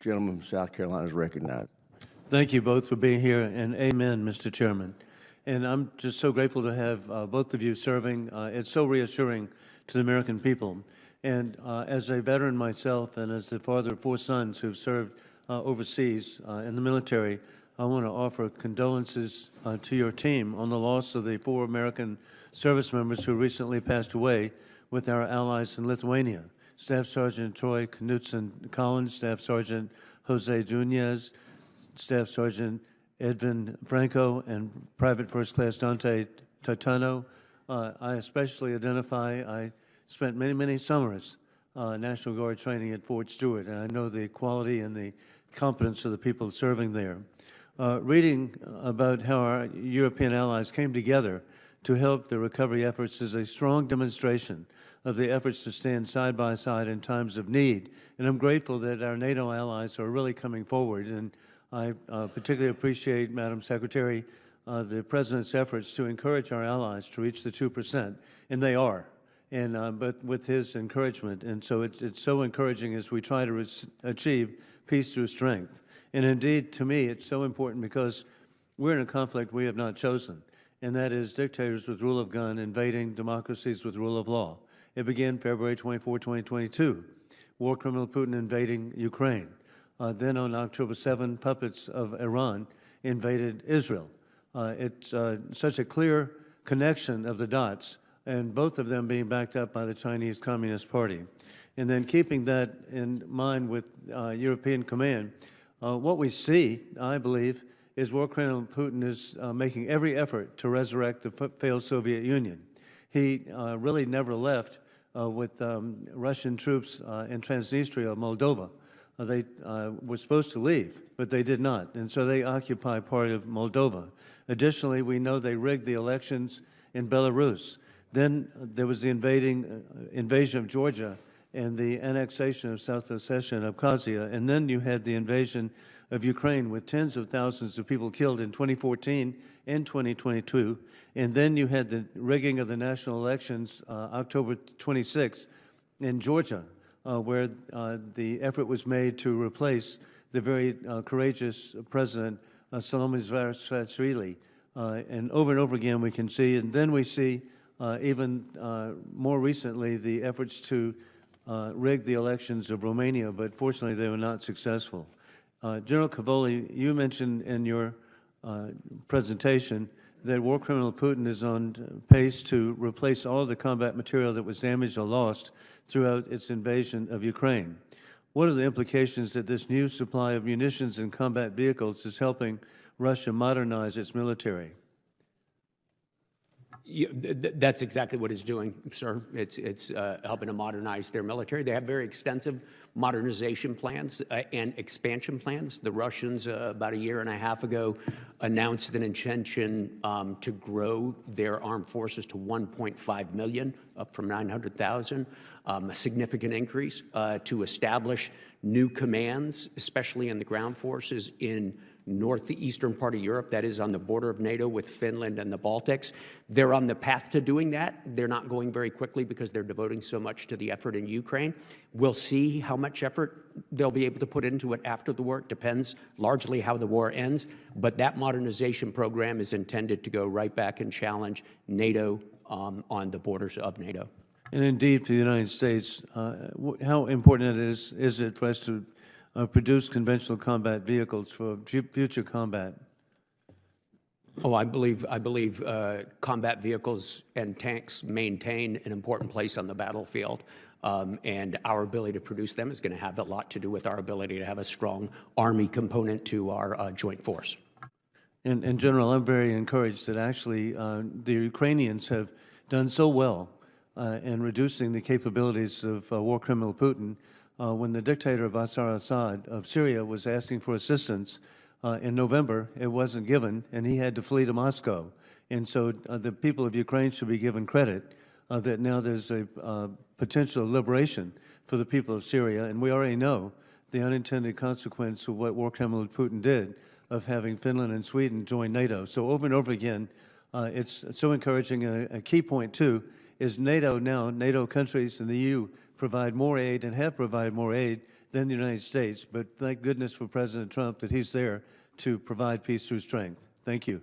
Gentleman from South Carolina is recognized. Thank you both for being here, and amen, Mr. Chairman. And I'm just so grateful to have both of you serving. It's so reassuring to the American people. And as a veteran myself and as the father of 4 sons who've served overseas in the military, I want to offer condolences to your team on the loss of the 4 American service members who recently passed away with our allies in Lithuania. Staff Sergeant Troy Knutson-Collins, Staff Sergeant Jose Dunez, Staff Sergeant Edvin Franco, and Private First Class Dante Titano. I especially identify, I spent many, many summers National Guard training at Fort Stewart, and I know the quality and the competence of the people serving there. Reading about how our European allies came together to help the recovery efforts is a strong demonstration of the efforts to stand side by side in times of need. And I'm grateful that our NATO allies are really coming forward. And I particularly appreciate, Madam Secretary, the President's efforts to encourage our allies to reach the 2%, and they are. And but with his encouragement, and so it's so encouraging as we try to achieve peace through strength. And indeed, to me, it's so important because we're in a conflict we have not chosen, and that is dictators with rule of gun invading democracies with rule of law. It began February 24, 2022, war criminal Putin invading Ukraine. Then on October 7, puppets of Iran invaded Israel. It's such a clear connection of the dots, and both of them being backed up by the Chinese Communist Party. And then keeping that in mind with European Command, what we see, I believe, is war criminal Putin is making every effort to resurrect the failed Soviet Union. He really never left with Russian troops in Transnistria, Moldova. They were supposed to leave, but they did not, and so they occupy part of Moldova. Additionally, we know they rigged the elections in Belarus. Then there was the invasion of Georgia and the annexation of South Ossetia and Abkhazia, and then you had the invasion of Ukraine with tens of thousands of people killed in 2014 and 2022, and then you had the rigging of the national elections October 26 in Georgia, where the effort was made to replace the very courageous President Salome Zvrachishvili. And over again we can see, and then we see even more recently the efforts to rig the elections of Romania, but fortunately they were not successful. General Cavoli, you mentioned in your presentation that war criminal Putin is on pace to replace all of the combat material that was damaged or lost throughout its invasion of Ukraine. What are the implications that this new supply of munitions and combat vehicles is helping Russia modernize its military? That's exactly what it's doing, sir. It's helping to modernize their military. They have very extensive modernization plans and expansion plans. The Russians, about a year and a half ago, announced an intention to grow their armed forces to 1.5 million, up from 900,000, a significant increase, to establish new commands, especially in the ground forces in northeastern part of Europe, that is on the border of NATO with Finland and the Baltics. They're on the path to doing that. They're not going very quickly because they're devoting so much to the effort in Ukraine. We'll see how much effort they'll be able to put into it after the war. It depends largely how the war ends. But that modernization program is intended to go right back and challenge NATO on the borders of NATO. And indeed, for the United States, how important is it for us to produce conventional combat vehicles for future combat? Oh, I believe combat vehicles and tanks maintain an important place on the battlefield, and our ability to produce them is going to have a lot to do with our ability to have a strong Army component to our joint force. And General, I'm very encouraged that actually the Ukrainians have done so well in reducing the capabilities of war criminal Putin. When the dictator Bashar al-Assad of Syria was asking for assistance in November, it wasn't given, and he had to flee to Moscow. And so the people of Ukraine should be given credit that now there's a potential liberation for the people of Syria, and we already know the unintended consequence of what war criminal Putin did of having Finland and Sweden join NATO. So over and over again, it's so encouraging. A key point, too, is NATO now, NATO countries and the EU provide more aid and have provided more aid than the United States, but thank goodness for President Trump that he's there to provide peace through strength. Thank you.